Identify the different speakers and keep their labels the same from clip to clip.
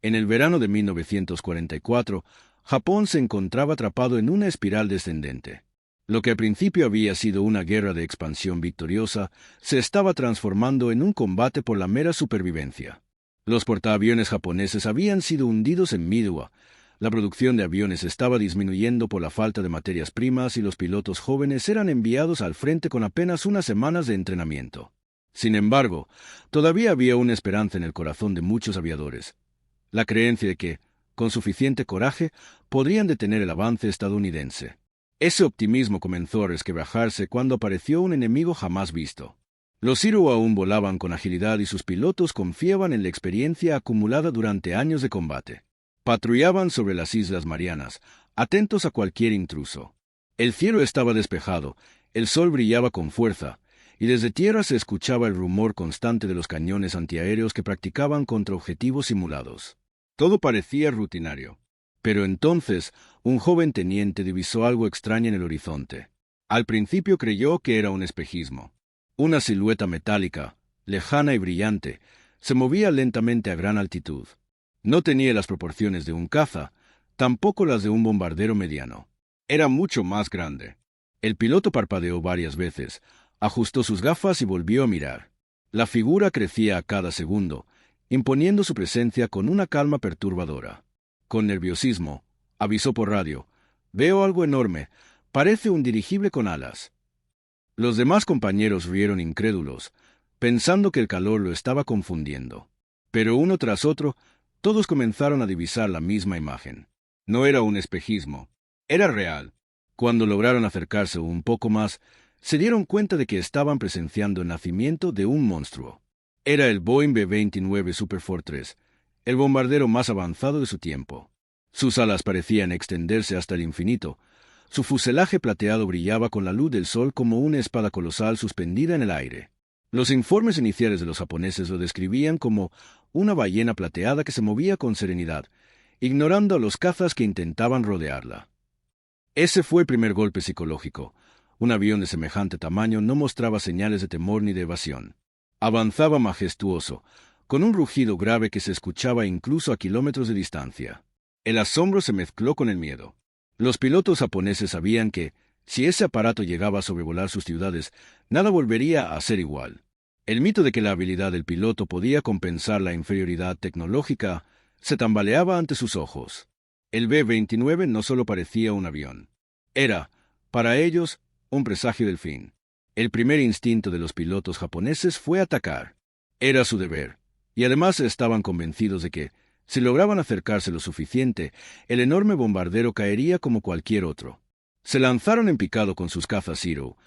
Speaker 1: En el verano de 1944, Japón se encontraba atrapado en una espiral descendente. Lo que al principio había sido una guerra de expansión victoriosa, se estaba transformando en un combate por la mera supervivencia. Los portaaviones japoneses habían sido hundidos en Midwa, la producción de aviones estaba disminuyendo por la falta de materias primas y los pilotos jóvenes eran enviados al frente con apenas unas semanas de entrenamiento. Sin embargo, todavía había una esperanza en el corazón de muchos aviadores, la creencia de que, con suficiente coraje, podrían detener el avance estadounidense. Ese optimismo comenzó a resquebrajarse cuando apareció un enemigo jamás visto. Los Zero aún volaban con agilidad y sus pilotos confiaban en la experiencia acumulada durante años de combate. Patrullaban sobre las Islas Marianas, atentos a cualquier intruso. El cielo estaba despejado, el sol brillaba con fuerza, y desde tierra se escuchaba el rumor constante de los cañones antiaéreos que practicaban contra objetivos simulados. Todo parecía rutinario. Pero entonces, un joven teniente divisó algo extraño en el horizonte. Al principio creyó que era un espejismo. Una silueta metálica, lejana y brillante, se movía lentamente a gran altitud. No tenía las proporciones de un caza, tampoco las de un bombardero mediano. Era mucho más grande. El piloto parpadeó varias veces, ajustó sus gafas y volvió a mirar. La figura crecía a cada segundo, imponiendo su presencia con una calma perturbadora. Con nerviosismo, avisó por radio: «Veo algo enorme, parece un dirigible con alas». Los demás compañeros rieron incrédulos, pensando que el calor lo estaba confundiendo. Pero uno tras otro, todos comenzaron a divisar la misma imagen. No era un espejismo, era real. Cuando lograron acercarse un poco más, se dieron cuenta de que estaban presenciando el nacimiento de un monstruo. Era el Boeing B-29 Superfortress, el bombardero más avanzado de su tiempo. Sus alas parecían extenderse hasta el infinito. Su fuselaje plateado brillaba con la luz del sol como una espada colosal suspendida en el aire. Los informes iniciales de los japoneses lo describían como una ballena plateada que se movía con serenidad, ignorando a los cazas que intentaban rodearla. Ese fue el primer golpe psicológico. Un avión de semejante tamaño no mostraba señales de temor ni de evasión. Avanzaba majestuoso, con un rugido grave que se escuchaba incluso a kilómetros de distancia. El asombro se mezcló con el miedo. Los pilotos japoneses sabían que, si ese aparato llegaba a sobrevolar sus ciudades, nada volvería a ser igual. El mito de que la habilidad del piloto podía compensar la inferioridad tecnológica se tambaleaba ante sus ojos. El B-29 no solo parecía un avión. Era, para ellos, un presagio del fin. El primer instinto de los pilotos japoneses fue atacar. Era su deber, y además estaban convencidos de que, si lograban acercarse lo suficiente, el enorme bombardero caería como cualquier otro. Se lanzaron en picado con sus cazas Zero,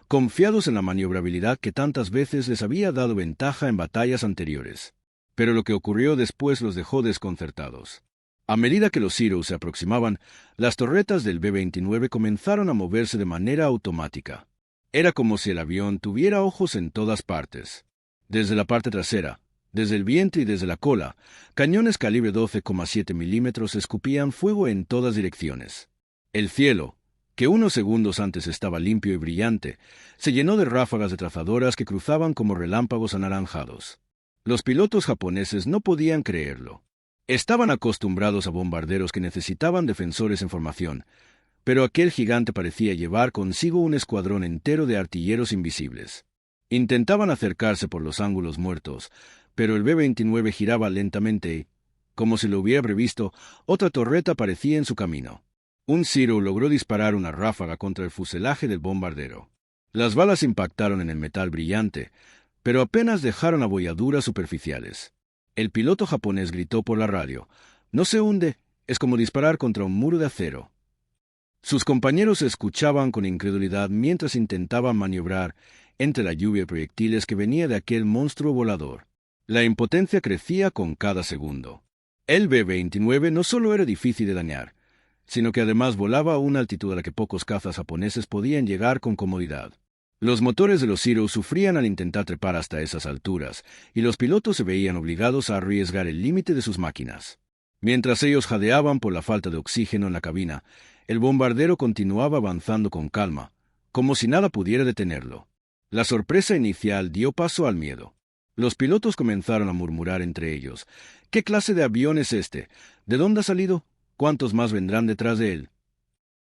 Speaker 1: confiados en la maniobrabilidad que tantas veces les había dado ventaja en batallas anteriores. Pero lo que ocurrió después los dejó desconcertados. A medida que los Zero se aproximaban, las torretas del B-29 comenzaron a moverse de manera automática. Era como si el avión tuviera ojos en todas partes. Desde la parte trasera, desde el vientre y desde la cola, cañones calibre 12,7 milímetros escupían fuego en todas direcciones. El cielo, que unos segundos antes estaba limpio y brillante, se llenó de ráfagas de trazadoras que cruzaban como relámpagos anaranjados. Los pilotos japoneses no podían creerlo. Estaban acostumbrados a bombarderos que necesitaban defensores en formación, pero aquel gigante parecía llevar consigo un escuadrón entero de artilleros invisibles. Intentaban acercarse por los ángulos muertos, pero el B-29 giraba lentamente y, como si lo hubiera previsto, otra torreta aparecía en su camino. Un Zero logró disparar una ráfaga contra el fuselaje del bombardero. Las balas impactaron en el metal brillante, pero apenas dejaron abolladuras superficiales. El piloto japonés gritó por la radio: «No se hunde, es como disparar contra un muro de acero». Sus compañeros escuchaban con incredulidad mientras intentaban maniobrar entre la lluvia de proyectiles que venía de aquel monstruo volador. La impotencia crecía con cada segundo. El B-29 no solo era difícil de dañar, sino que además volaba a una altitud a la que pocos cazas japoneses podían llegar con comodidad. Los motores de los Zero sufrían al intentar trepar hasta esas alturas, y los pilotos se veían obligados a arriesgar el límite de sus máquinas. Mientras ellos jadeaban por la falta de oxígeno en la cabina, el bombardero continuaba avanzando con calma, como si nada pudiera detenerlo. La sorpresa inicial dio paso al miedo. Los pilotos comenzaron a murmurar entre ellos. ¿Qué clase de avión es este? ¿De dónde ha salido? ¿Cuántos más vendrán detrás de él?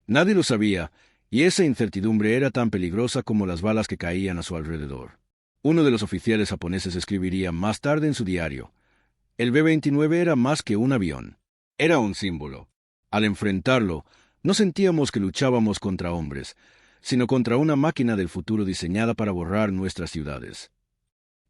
Speaker 1: Nadie lo sabía, y esa incertidumbre era tan peligrosa como las balas que caían a su alrededor. Uno de los oficiales japoneses escribiría más tarde en su diario: el B-29 era más que un avión. Era un símbolo. Al enfrentarlo, no sentíamos que luchábamos contra hombres, sino contra una máquina del futuro diseñada para borrar nuestras ciudades.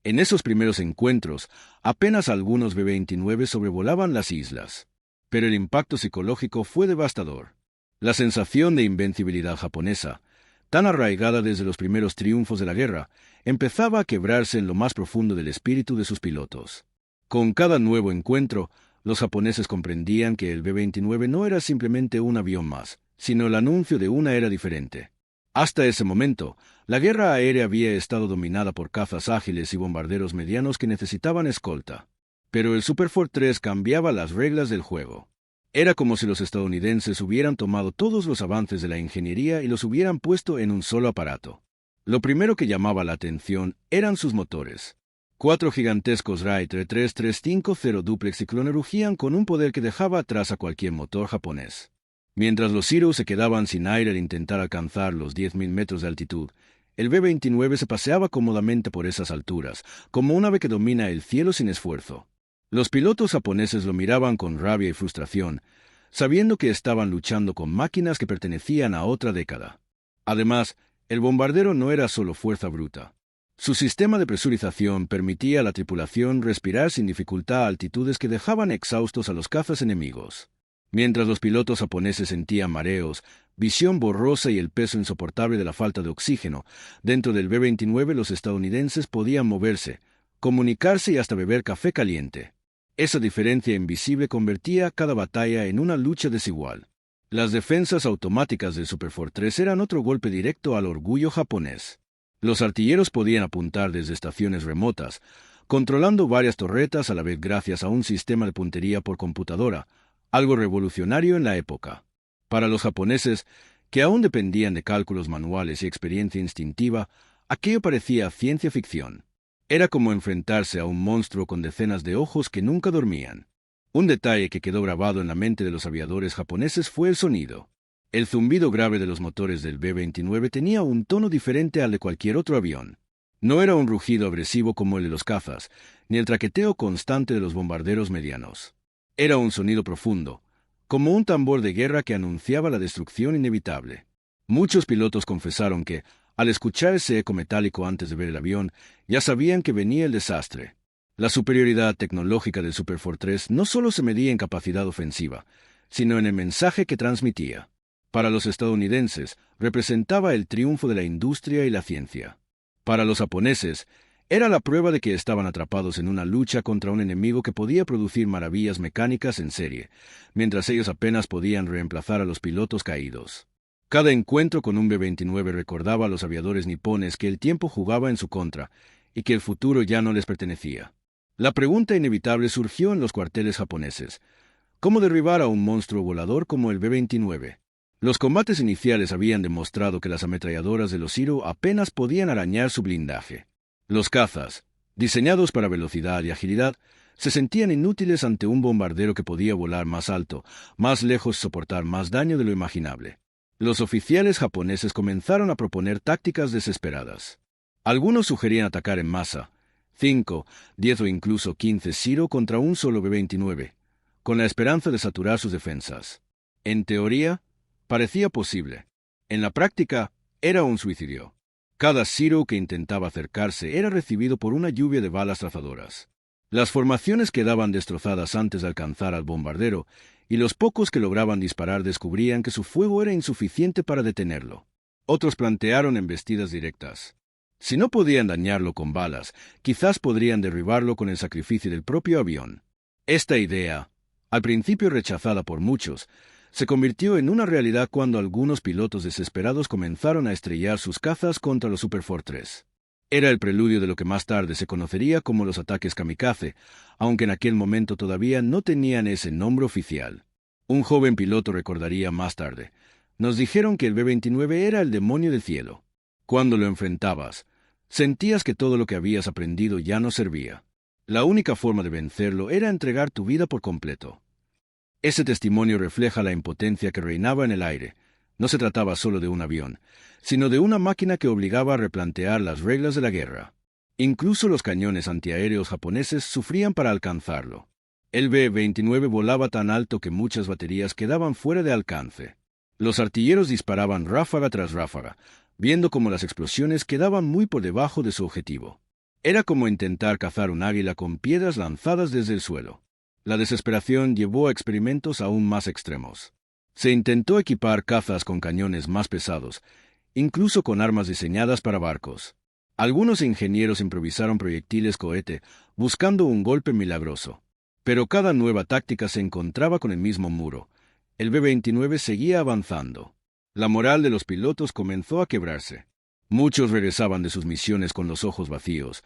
Speaker 1: En esos primeros encuentros, apenas algunos B-29 sobrevolaban las islas, pero el impacto psicológico fue devastador. La sensación de invencibilidad japonesa, tan arraigada desde los primeros triunfos de la guerra, empezaba a quebrarse en lo más profundo del espíritu de sus pilotos. Con cada nuevo encuentro, los japoneses comprendían que el B-29 no era simplemente un avión más, sino el anuncio de una era diferente. Hasta ese momento, la guerra aérea había estado dominada por cazas ágiles y bombarderos medianos que necesitaban escolta. Pero el Superfort 3 cambiaba las reglas del juego. Era como si los estadounidenses hubieran tomado todos los avances de la ingeniería y los hubieran puesto en un solo aparato. Lo primero que llamaba la atención eran sus motores. 4 gigantescos Wright 3350 duplex ciclone rugían con un poder que dejaba atrás a cualquier motor japonés. Mientras los Zero se quedaban sin aire al intentar alcanzar los 10.000 metros de altitud, el B-29 se paseaba cómodamente por esas alturas, como un ave que domina el cielo sin esfuerzo. Los pilotos japoneses lo miraban con rabia y frustración, sabiendo que estaban luchando con máquinas que pertenecían a otra década. Además, el bombardero no era solo fuerza bruta. Su sistema de presurización permitía a la tripulación respirar sin dificultad a altitudes que dejaban exhaustos a los cazas enemigos. Mientras los pilotos japoneses sentían mareos, visión borrosa y el peso insoportable de la falta de oxígeno, dentro del B-29 los estadounidenses podían moverse, comunicarse y hasta beber café caliente. Esa diferencia invisible convertía cada batalla en una lucha desigual. Las defensas automáticas del Superfort 3 eran otro golpe directo al orgullo japonés. Los artilleros podían apuntar desde estaciones remotas, controlando varias torretas a la vez gracias a un sistema de puntería por computadora, algo revolucionario en la época. Para los japoneses, que aún dependían de cálculos manuales y experiencia instintiva, aquello parecía ciencia ficción. Era como enfrentarse a un monstruo con decenas de ojos que nunca dormían. Un detalle que quedó grabado en la mente de los aviadores japoneses fue el sonido. El zumbido grave de los motores del B-29 tenía un tono diferente al de cualquier otro avión. No era un rugido agresivo como el de los cazas, ni el traqueteo constante de los bombarderos medianos. Era un sonido profundo, como un tambor de guerra que anunciaba la destrucción inevitable. Muchos pilotos confesaron que, al escuchar ese eco metálico antes de ver el avión, ya sabían que venía el desastre. La superioridad tecnológica del Superfort 3 no solo se medía en capacidad ofensiva, sino en el mensaje que transmitía. Para los estadounidenses, representaba el triunfo de la industria y la ciencia. Para los japoneses, era la prueba de que estaban atrapados en una lucha contra un enemigo que podía producir maravillas mecánicas en serie, mientras ellos apenas podían reemplazar a los pilotos caídos. Cada encuentro con un B-29 recordaba a los aviadores nipones que el tiempo jugaba en su contra y que el futuro ya no les pertenecía. La pregunta inevitable surgió en los cuarteles japoneses: ¿cómo derribar a un monstruo volador como el B-29? Los combates iniciales habían demostrado que las ametralladoras de los Zero apenas podían arañar su blindaje. Los cazas, diseñados para velocidad y agilidad, se sentían inútiles ante un bombardero que podía volar más alto, más lejos y soportar más daño de lo imaginable. Los oficiales japoneses comenzaron a proponer tácticas desesperadas. Algunos sugerían atacar en masa, 5, 10 o incluso 15 Zero contra un solo B-29, con la esperanza de saturar sus defensas. En teoría, parecía posible. En la práctica, era un suicidio. Cada Zero que intentaba acercarse era recibido por una lluvia de balas trazadoras. Las formaciones quedaban destrozadas antes de alcanzar al bombardero, y los pocos que lograban disparar descubrían que su fuego era insuficiente para detenerlo. Otros plantearon embestidas directas. Si no podían dañarlo con balas, quizás podrían derribarlo con el sacrificio del propio avión. Esta idea, al principio rechazada por muchos, se convirtió en una realidad cuando algunos pilotos desesperados comenzaron a estrellar sus cazas contra los Superfort 3. Era el preludio de lo que más tarde se conocería como los ataques kamikaze, aunque en aquel momento todavía no tenían ese nombre oficial. Un joven piloto recordaría más tarde: nos dijeron que el B-29 era el demonio del cielo. Cuando lo enfrentabas, Sentías que todo lo que habías aprendido ya no servía. La única forma de vencerlo era entregar tu vida por completo. Ese testimonio refleja la impotencia que reinaba en el aire. No se trataba solo de un avión, sino de una máquina que obligaba a replantear las reglas de la guerra. Incluso los cañones antiaéreos japoneses sufrían para alcanzarlo. El B-29 volaba tan alto que muchas baterías quedaban fuera de alcance. Los artilleros disparaban ráfaga tras ráfaga, viendo cómo las explosiones quedaban muy por debajo de su objetivo. Era como intentar cazar un águila con piedras lanzadas desde el suelo. La desesperación llevó a experimentos aún más extremos. Se intentó equipar cazas con cañones más pesados, incluso con armas diseñadas para barcos. Algunos ingenieros improvisaron proyectiles cohete, buscando un golpe milagroso. Pero cada nueva táctica se encontraba con el mismo muro. El B-29 seguía avanzando. La moral de los pilotos comenzó a quebrarse. Muchos regresaban de sus misiones con los ojos vacíos,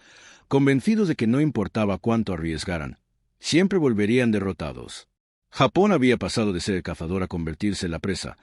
Speaker 1: convencidos de que no importaba cuánto arriesgaran, siempre volverían derrotados. Japón había pasado de ser el cazador a convertirse en la presa,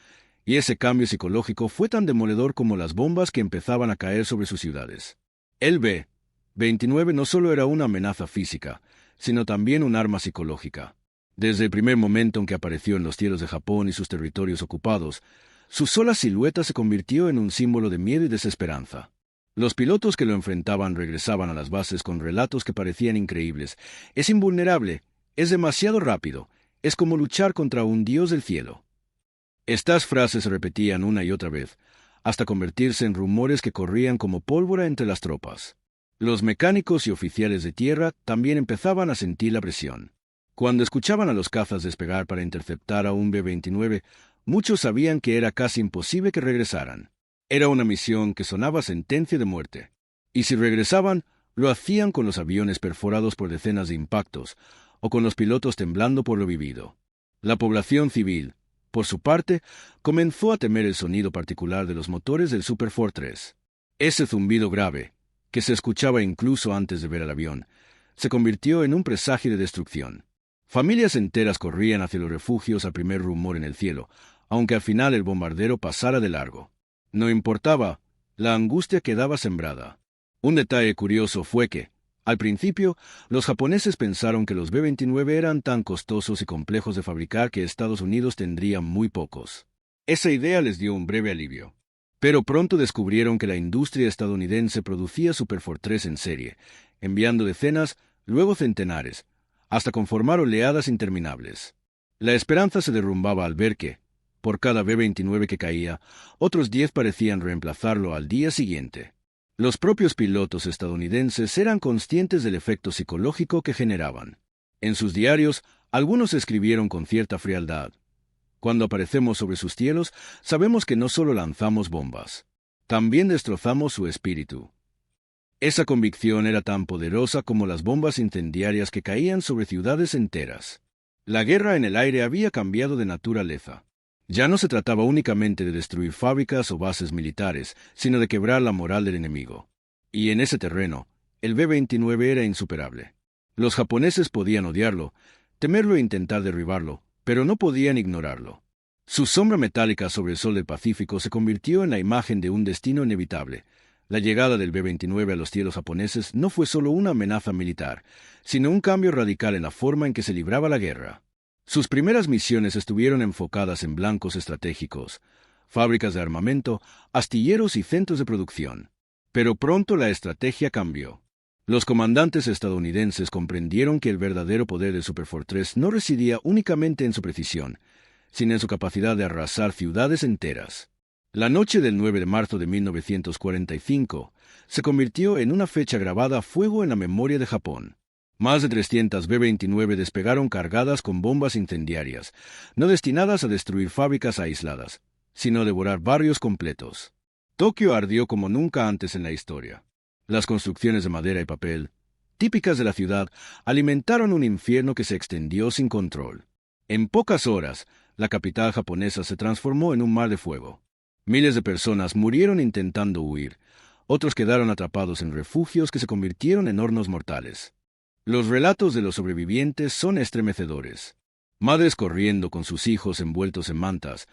Speaker 1: y ese cambio psicológico fue tan demoledor como las bombas que empezaban a caer sobre sus ciudades. El B-29 no solo era una amenaza física, sino también un arma psicológica. Desde el primer momento en que apareció en los cielos de Japón y sus territorios ocupados, su sola silueta se convirtió en un símbolo de miedo y desesperanza. Los pilotos que lo enfrentaban regresaban a las bases con relatos que parecían increíbles. Es invulnerable, es demasiado rápido, es como luchar contra un dios del cielo. Estas frases se repetían una y otra vez, hasta convertirse en rumores que corrían como pólvora entre las tropas. Los mecánicos y oficiales de tierra también empezaban a sentir la presión. Cuando escuchaban a los cazas despegar para interceptar a un B-29, muchos sabían que era casi imposible que regresaran. Era una misión que sonaba sentencia de muerte. Y si regresaban, lo hacían con los aviones perforados por decenas de impactos, o con los pilotos temblando por lo vivido. La población civil, por su parte, comenzó a temer el sonido particular de los motores del Super Fortress. Ese zumbido grave, que se escuchaba incluso antes de ver el avión, se convirtió en un presagio de destrucción. Familias enteras corrían hacia los refugios al primer rumor en el cielo, aunque al final el bombardero pasara de largo. No importaba, la angustia quedaba sembrada. Un detalle curioso fue que, al principio, los japoneses pensaron que los B-29 eran tan costosos y complejos de fabricar que Estados Unidos tendría muy pocos. Esa idea les dio un breve alivio. Pero pronto descubrieron que la industria estadounidense producía Superfortress en serie, enviando decenas, luego centenares, hasta conformar oleadas interminables. La esperanza se derrumbaba al ver que, por cada B-29 que caía, otros 10 parecían reemplazarlo al día siguiente. Los propios pilotos estadounidenses eran conscientes del efecto psicológico que generaban. En sus diarios, algunos escribieron con cierta frialdad: cuando aparecemos sobre sus cielos, sabemos que no solo lanzamos bombas, también destrozamos su espíritu. Esa convicción era tan poderosa como las bombas incendiarias que caían sobre ciudades enteras. La guerra en el aire había cambiado de naturaleza. Ya no se trataba únicamente de destruir fábricas o bases militares, sino de quebrar la moral del enemigo. Y en ese terreno, el B-29 era insuperable. Los japoneses podían odiarlo, temerlo e intentar derribarlo, pero no podían ignorarlo. Su sombra metálica sobre el sol del Pacífico se convirtió en la imagen de un destino inevitable. La llegada del B-29 a los cielos japoneses no fue solo una amenaza militar, sino un cambio radical en la forma en que se libraba la guerra. Sus primeras misiones estuvieron enfocadas en blancos estratégicos, fábricas de armamento, astilleros y centros de producción. Pero pronto la estrategia cambió. Los comandantes estadounidenses comprendieron que el verdadero poder del Superfortress no residía únicamente en su precisión, sino en su capacidad de arrasar ciudades enteras. La noche del 9 de marzo de 1945 se convirtió en una fecha grabada a fuego en la memoria de Japón. Más de 300 B-29 despegaron cargadas con bombas incendiarias, no destinadas a destruir fábricas aisladas, sino a devorar barrios completos. Tokio ardió como nunca antes en la historia. Las construcciones de madera y papel, típicas de la ciudad, alimentaron un infierno que se extendió sin control. En pocas horas, la capital japonesa se transformó en un mar de fuego. Miles de personas murieron intentando huir, otros quedaron atrapados en refugios que se convirtieron en hornos mortales. Los relatos de los sobrevivientes son estremecedores. Madres corriendo con sus hijos envueltos en mantas,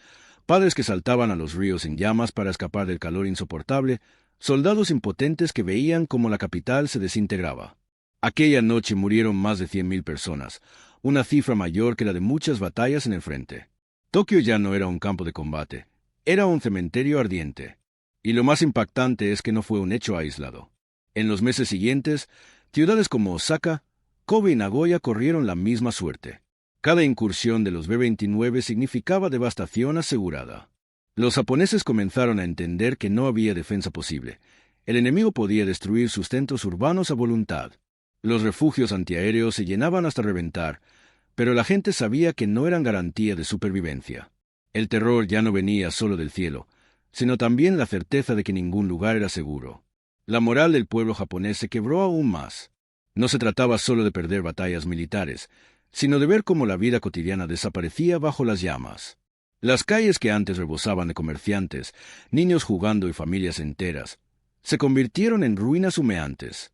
Speaker 1: padres que saltaban a los ríos en llamas para escapar del calor insoportable, soldados impotentes que veían cómo la capital se desintegraba. Aquella noche murieron más de 100.000 personas, una cifra mayor que la de muchas batallas en el frente. Tokio ya no era un campo de combate, era un cementerio ardiente. Y lo más impactante es que no fue un hecho aislado. En los meses siguientes, ciudades como Osaka, Kobe y Nagoya corrieron la misma suerte. Cada incursión de los B-29 significaba devastación asegurada. Los japoneses comenzaron a entender que no había defensa posible. El enemigo podía destruir sus centros urbanos a voluntad. Los refugios antiaéreos se llenaban hasta reventar, pero la gente sabía que no eran garantía de supervivencia. El terror ya no venía solo del cielo, sino también la certeza de que ningún lugar era seguro. La moral del pueblo japonés se quebró aún más. No se trataba solo de perder batallas militares, sino de ver cómo la vida cotidiana desaparecía bajo las llamas. Las calles que antes rebosaban de comerciantes, niños jugando y familias enteras, se convirtieron en ruinas humeantes.